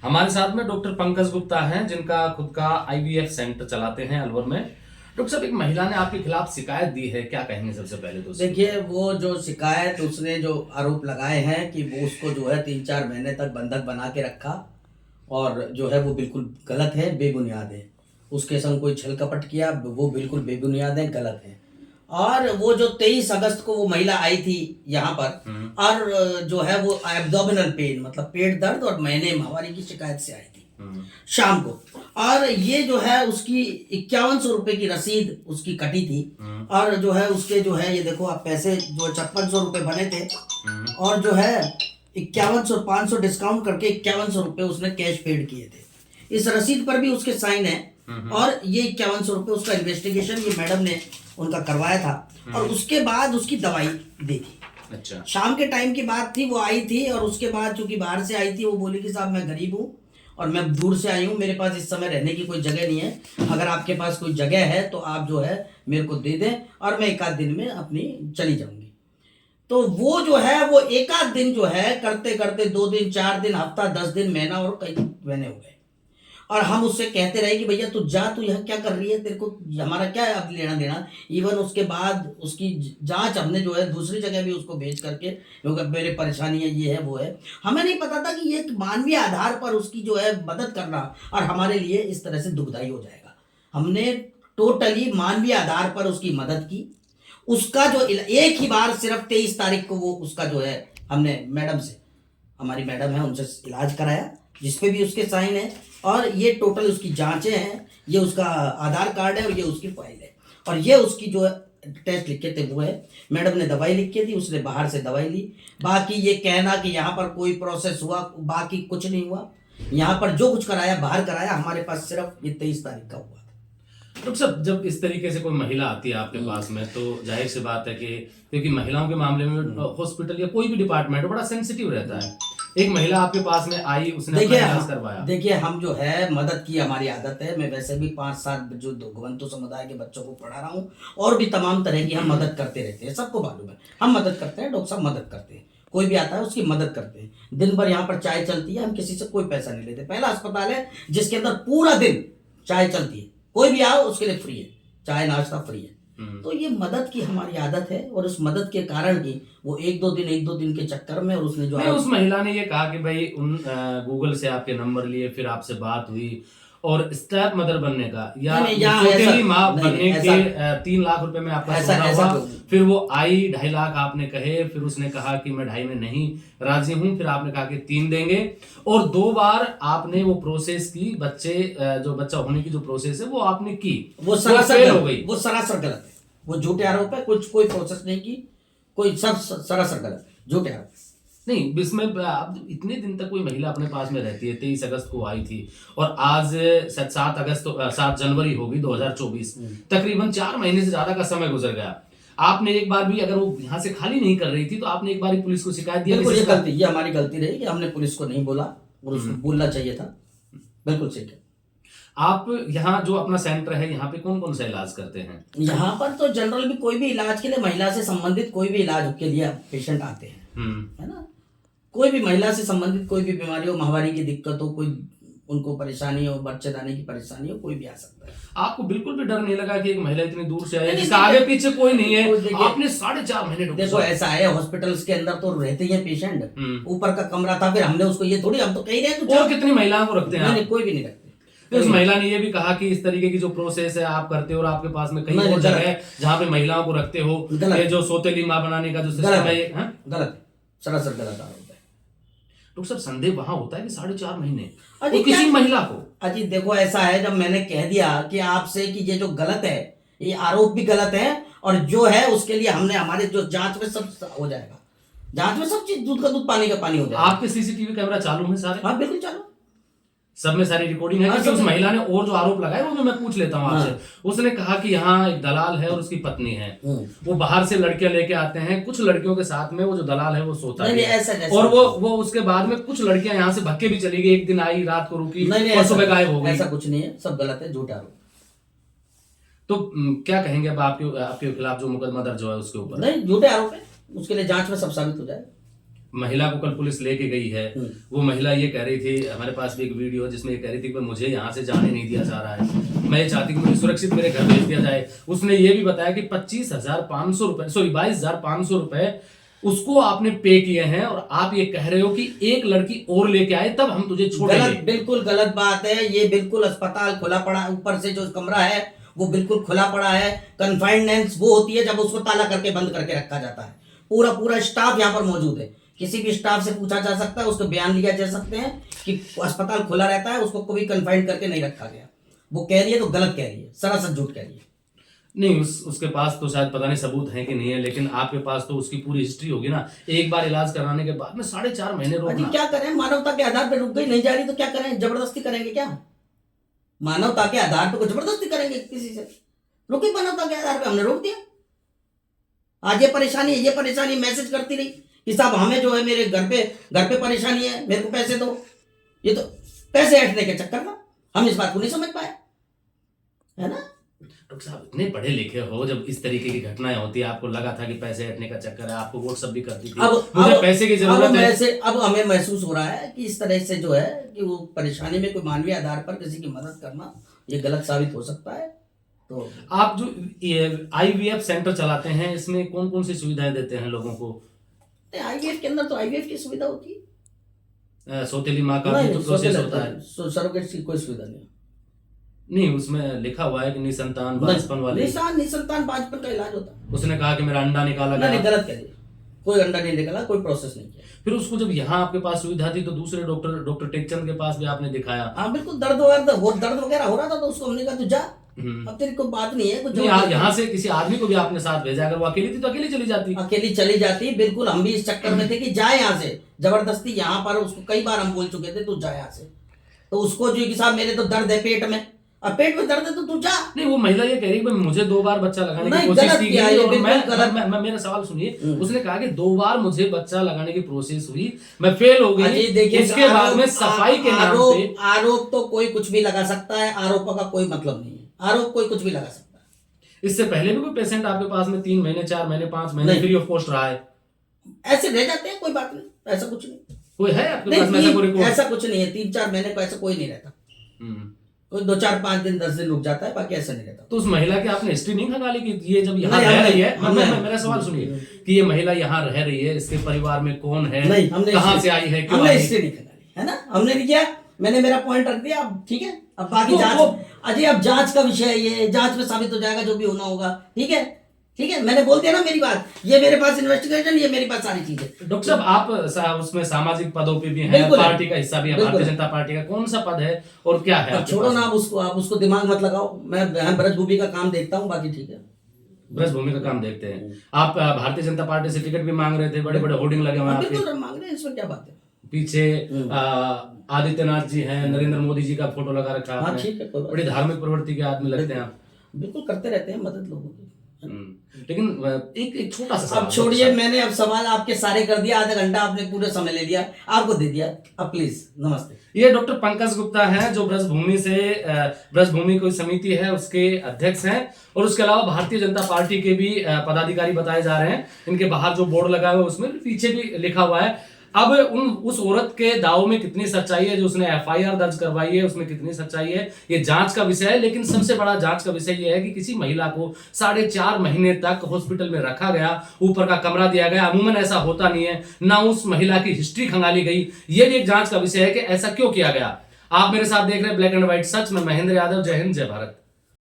हमारे साथ में डॉक्टर पंकज गुप्ता हैं, जिनका खुद का आईवीएफ सेंटर चलाते हैं अलवर में। डॉक्टर साहब, एक महिला ने आपके खिलाफ शिकायत दी है, क्या कहेंगे सबसे पहले तो? देखिए, वो जो शिकायत उसने जो आरोप लगाए हैं कि वो उसको जो है 3-4 महीने तक बंधक बना के रखा और जो है वो बिल्कुल गलत है, बेबुनियाद है। उसके संग कोई छल कपट किया, वो बिल्कुल बेबुनियाद है, गलत है। और वो जो 23 अगस्त को वो महिला आई थी यहाँ पर और जो है वो एब्डोमिनल पेन मतलब पेट दर्द और महीने माहवारी की शिकायत से आई थी शाम को। और ये जो है उसकी 5100 रुपए की रसीद उसकी कटी थी। और जो है उसके जो है ये देखो आप पैसे जो 5600 रुपए बने थे और जो है 5100 500 डिस्काउंट करके 5100 रुपए उसने कैश पेड किए थे। इस रसीद पर भी उसके साइन है। और ये 5100 रुपए उसका इन्वेस्टिगेशन ये मैडम ने उनका करवाया था और उसके बाद उसकी दवाई दी थी। अच्छा। शाम के टाइम की बात थी, वो आई थी और उसके बाद चूंकि बाहर से आई थी, वो बोली कि साहब मैं गरीब हूँ और मैं दूर से आई हूँ, मेरे पास इस समय रहने की कोई जगह नहीं है। अगर आपके पास कोई जगह है तो आप जो है मेरे को दे दें और मैं एक आध दिन में अपनी चली जाऊंगी। तो वो जो है वो एक आध दिन जो है करते करते 2 दिन 4 दिन हफ्ता 10 दिन महीना और कई महीने हो गए। और हम उससे कहते रहे कि भैया तू जा, तू यहाँ क्या कर रही है, तेरे को हमारा क्या है अब लेना देना। इवन उसके बाद उसकी जांच हमने जो है दूसरी जगह भी उसको भेज करके, क्योंकि मेरे परेशानी है, ये है वो है। हमें नहीं पता था कि ये एक मानवीय आधार पर उसकी जो है मदद करना और हमारे लिए इस तरह से दुखदायी हो जाएगा। हमने टोटली मानवीय आधार पर उसकी मदद की। उसका जो एक ही बार सिर्फ 23 तारीख को वो उसका जो है हमने मैडम से, हमारी मैडम है उनसे इलाज कराया, जिसपे भी उसके साइन है। और ये टोटल उसकी जांचें हैं, ये उसका आधार कार्ड है और ये उसकी फाइल है और ये उसकी जो टेस्ट लिखे थे वो है। मैडम ने दवाई लिख के दी, उसने बाहर से दवाई ली। बाकी ये कहना कि यहाँ पर कोई प्रोसेस हुआ, बाकी कुछ नहीं हुआ। यहाँ पर जो कुछ कराया बाहर कराया, हमारे पास सिर्फ ये 23 तारीख का हुआ। डॉक्टर साहब, जब इस तरीके से कोई महिला आती है आपके पास में, तो जाहिर सी बात है कि क्योंकि महिलाओं के मामले में हॉस्पिटल या कोई भी डिपार्टमेंट बड़ा सेंसिटिव रहता है। एक महिला आपके पास में आई, उसने अपना इलाज करवाया। देखिए, हम जो है मदद की हमारी आदत है। मैं वैसे भी 5-7 जो घुमंतु समुदाय के बच्चों को पढ़ा रहा हूँ और भी तमाम तरह की हम मदद करते रहते हैं, सबको मालूम है। हम मदद करते हैं, डॉक्टर साहब मदद करते हैं, कोई भी आता है उसकी मदद करते हैं। दिन भर यहाँ पर चाय चलती है, हम किसी से कोई पैसा नहीं लेते। पहला अस्पताल है जिसके अंदर पूरा दिन चाय चलती है, कोई भी आओ उसके लिए फ्री है, चाय नाश्ता फ्री है। तो ये मदद की हमारी आदत है और उस मदद के कारण ही वो एक दो दिन के चक्कर में और उसने जो उस महिला ने ये कहा कि भाई उन गूगल से आपके नंबर लिए, फिर आपसे बात हुई और स्टेप मदर बनने का या सौतेली माँ बनने के 3 लाख रुपए में आपका सौदा हुआ। फिर वो आई 2.5 लाख आपने कहे, फिर उसने कहा कि मैं 2.5 में नहीं राजी हूं, फिर आपने कहा कि 3 देंगे। और 2 बार आपने वो प्रोसेस की, जो बच्चा होने की जो प्रोसेस है वो आपने की, वो सरासर हो गई, वो सरासर गलत है। वो झूठे आरोप है, कुछ कोई प्रोसेस नहीं की, कोई सब सरासर गलत है, झूठे आरोप नहीं। इसमें अब इतने दिन तक कोई महिला अपने पास में रहती है, 23 अगस्त को आई थी और आज 7 जनवरी होगी 2024, तकरीबन 4 महीने से ज्यादा का समय गुजर गया। आपने एक बार भी, अगर वो यहाँ से खाली नहीं कर रही थी, तो आपने एक बार ही पुलिस को शिकायत दी? ये हमारी गलती रही कि हमने पुलिस को नहीं बोला और उसको बोलना चाहिए था। बिल्कुल सही है। आप यहाँ जो अपना सेंटर है, यहाँ पे कौन कौन सा इलाज करते हैं? यहाँ पर तो जनरल भी कोई भी इलाज के लिए, महिला से संबंधित कोई भी इलाज के लिए पेशेंट आते हैं, है ना। कोई भी महिला से संबंधित कोई भी बीमारी हो, माहवारी की दिक्कत हो, कोई उनको परेशानी हो, बच्चेदानी की परेशानी हो, कोई भी आ सकता है। आपको बिल्कुल भी डर नहीं लगा कि एक महिला इतनी दूर से आई, जिसका आगे पीछे कोई नहीं है? आपने 4.5 महीने। देखो ऐसा है, हॉस्पिटल्स के अंदर तो रहते ही हैं पेशेंट। ऊपर का कमरा था, फिर हमने उसको ये थोड़ी, हम तो कह रहे हैं और कितनी महिलाओं को रखते हैं? कोई भी नहीं रखते। उस महिला ने ये भी कहा कि इस तरीके की जो प्रोसेस है आप करते हो और आपके पास में कई और जगह है जहाँ पे महिलाओं को रखते हो, ये जो सौतेली माँ बनाने का जो सिस्टम है, गलत है, सरासर गलत आरोप है। डॉक्टर साहब, संदेह वहां होता है कि 4.5 महीने तो किसी महिला को। अजी देखो ऐसा है, जब मैंने कह दिया कि आपसे कि ये जो गलत है, ये आरोप भी गलत है और जो है उसके लिए हमने हमारे जो जांच में सब हो जाएगा, जांच में सब चीज दूध का दूध पानी का पानी हो जाएगा। आपके सीसीटीवी कैमरा चालू है सारे? हाँ बिल्कुल चालू, सब में सारी रिकॉर्डिंग है। कि उस महिला ने और जो आरोप लगाए वो मैं पूछ लेता हूँ आपसे। उसने कहा कि यहाँ एक दलाल है और उसकी पत्नी है, वो बाहर से लड़कियां लेके आते हैं, कुछ लड़कियों के साथ में वो जो दलाल है वो सोता है, और वो उसके बाद में कुछ लड़कियां यहाँ से भग के भी चली गई, एक दिन आई, रात को रुकी और सुबह गायब हो गई। ऐसा कुछ नहीं है, सब गलत है, झूठा आरोप। तो क्या कहेंगे अब आपके खिलाफ जो मुकदमा दर्ज हुआ है उसके ऊपर? नहीं, झूठे आरोप है, उसके लिए जांच में सब साबित हो जाए। महिला को कल पुलिस लेके गई है, वो महिला ये कह रही थी, हमारे पास भी एक वीडियो है जिसमें ये कह रही थी कि मुझे यहाँ से जाने नहीं दिया जा रहा है, मैं ये चाहती हूँ मुझे सुरक्षित मेरे घर भेज दिया जाए। उसने ये भी बताया कि 22,500 रुपए, सॉरी 22,500 रुपए उसको आपने पे किए हैं और आप ये कह रहे हो कि एक लड़की और लेके आए तब हम तुझे छोड़ेंगे। बिल्कुल गलत बात है ये। बिल्कुल अस्पताल खुला पड़ा, ऊपर से जो कमरा है वो बिल्कुल खुला पड़ा है। कन्फाइनेंस वो होती है जब उसको ताला करके बंद करके रखा जाता है। पूरा स्टाफ यहाँ पर मौजूद है, किसी भी स्टाफ से पूछा जा सकता है, उसको बयान लिया जा सकते हैं कि अस्पताल खुला रहता है, उसको कोई कन्फाइंड करके नहीं रखा गया। वो कह रही है तो गलत कह रही है, सरासर झूठ कह रही है। नहीं, उसके पास तो शायद पता नहीं सबूत है कि नहीं है, लेकिन आपके पास तो उसकी पूरी हिस्ट्री होगी ना। एक बार इलाज कराने के बाद में 4.5 महीने रोकना, क्या करें? मानवता के आधार पर रुक गई, नहीं जा रही तो क्या करें? जबरदस्ती करेंगे क्या? मानवता के आधार पर जबरदस्ती करेंगे किसी से? रुकी मानवता के आधार पर, हमने रोक दिया। आज ये परेशानी मैसेज करती रही कि साहब हमें जो है मेरे घर पे परेशानी है, मेरे को पैसे दो। ये तो पैसे हटने के चक्कर में हम इस बात को नहीं समझ पाए, है ना? डॉक्टर साहब इतने पढ़े लिखे हो, जब इस तरीके की घटनाएं होती है आपको लगा था कि पैसे हटने का चक्कर है, आपको व्हाट्सएप भी करती थी मुझे पैसे की जरूरत है। अब हमें महसूस हो रहा है कि इस तरह से जो है कि वो परेशानी में कोई मानवीय आधार पर किसी की मदद करना ये गलत साबित हो सकता है। तो आप जो IVF सेंटर चलाते हैं, इसमें कौन कौन सी सुविधाएं देते हैं लोगों को? IVF के अंदर तो IVF की सुविधा होती है, सौतेली माँ का भी तो प्रोसेस होता है। सरोगेट की कोई सुविधा नहीं, उसमें लिखा हुआ है कि निसंतान बांझपन वाले निसंतान बांझपन का इलाज होता है। उसने कहा कि मेरा अंडा निकाला गया। नहीं, गलत कह दिया, कोई अंडा नहीं निकाला, कोई प्रोसेस नहीं किया। फिर उसको जब यहाँ आपके पास सुविधा थी तो दूसरे डॉक्टर टेकचंद के पास भी आपने दिखाया। हाँ बिल्कुल, दर्द वगैरह हो रहा था तो उसको हमने कहा तू जा, अब तेरी कोई बात नहीं है। कुछ यहाँ से किसी आदमी को भी आपने साथ भेजा, अगर वो अकेली थी तो अकेली चली जाती। बिल्कुल, हम भी इस चक्कर में थे कि जाए यहाँ से, जबरदस्ती यहाँ पर उसको कई बार हम बोल चुके थे तू जा यहाँ से। तो उसको जो कि साहब मेरे तो दर्द है पेट में, अब पेट में दर्द है तो तू जा। नहीं, वो महिला ये कह रही है मुझे 2 बार बच्चा लगाने की कोशिश की गई और मैं मेरा सवाल सुनिए, उसने कहा कि 2 बार मुझे बच्चा लगाने की प्रोसेस हुई, मैं फेल हो गई। उसके बाद में सफाई के नाम पे आरोप तो कोई कुछ भी लगा सकता है, आरोपों का कोई मतलब नहीं है, आरोप कोई कुछ भी लगा सकता है। इससे पहले भी कोई पेशेंट आपके पास में 3 महीने 4 महीने 5 महीने फ्री ऑफ कॉस्ट रहा है? ऐसे रह जाते हैं, कोई बात नहीं, ऐसा कुछ नहीं। कोई है आपके पास में ऐसा कोई रिपोर्ट? ऐसा कुछ नहीं है, 3-4 महीने को ऐसा कोई नहीं रहता, कोई 2-4-5 दिन 10 दिन रुक जाता है, बाकी ऐसा नहीं रहता। तो उस महिला की आपने हिस्ट्री नहीं खंगाली कि ये जब यहाँ रह रही है? मेरा सवाल सुनिए कि ये महिला यहाँ रह रही है, इसके परिवार में कौन है, कहाँ से आई है, हमने हिस्ट्री नहीं खंगाली, है ना? हमने नहीं किया, मैंने मेरा पॉइंट रख दिया। अब ठीक है, अब बाकी जांच, अब जांच का विषय है, ये जांच में साबित हो जाएगा जो भी होना होगा। ठीक है, मैंने बोल दिया ना मेरी बात, ये मेरे पास इन्वेस्टिगेशन, ये मेरी पास सारी चीजें। डॉक्टर साहब आप उसमें सामाजिक पदों पे भी हैं, पार्टी का हिस्सा भी है, भारतीय जनता पार्टी का कौन सा पद है और क्या है? छोड़ो ना, आप उसको दिमाग मत लगाओ, मैं ब्रजभूमि का काम देखता हूँ, बाकी ठीक है। ब्रजभूमि का काम देखते हैं आप। भारतीय जनता पार्टी से टिकट भी मांग रहे थे, बड़े बड़े होर्डिंग लगे हुए हैं, मांग रहे हैं, इसमें क्या बात है? पीछे आदित्यनाथ जी हैं, नरेंद्र मोदी जी का फोटो लगा रखा है। ठीक है, बड़ी धार्मिक प्रवृत्ति के आदमी लगते हैं आप। बिल्कुल करते रहते हैं मदद लोगों की। लेकिन एक छोटा सा अब छोड़िए, मैंने अब सवाल आपके सारे कर दिया, आधा घंटा आपने पूरे समय ले लिया, आपको दे दिया। अब प्लीज नमस्ते। ये डॉक्टर पंकज गुप्ता हैं जो ब्रजभूमि कोई समिति है उसके अध्यक्ष हैं, और उसके अलावा भारतीय जनता पार्टी के भी पदाधिकारी बताए जा रहे हैं। इनके बाहर जो बोर्ड लगा हुआ है उसमें पीछे भी लिखा हुआ है। अब उस औरत के दाव में कितनी सच्चाई है, जो उसने FIR दर्ज करवाई है उसमें कितनी सच्चाई है, ये जांच का विषय है। लेकिन सबसे बड़ा जांच का विषय ये है कि किसी महिला को 4.5 महीने तक हॉस्पिटल में रखा गया, ऊपर का कमरा दिया गया। अमूमन ऐसा होता नहीं है, ना उस महिला की हिस्ट्री खंगाली गई। ये भी एक जांच का विषय है कि ऐसा क्यों किया गया। आप मेरे साथ देख रहे हैं ब्लैक एंड व्हाइट सच में महेंद्र यादव। जय हिंद, जय भारत।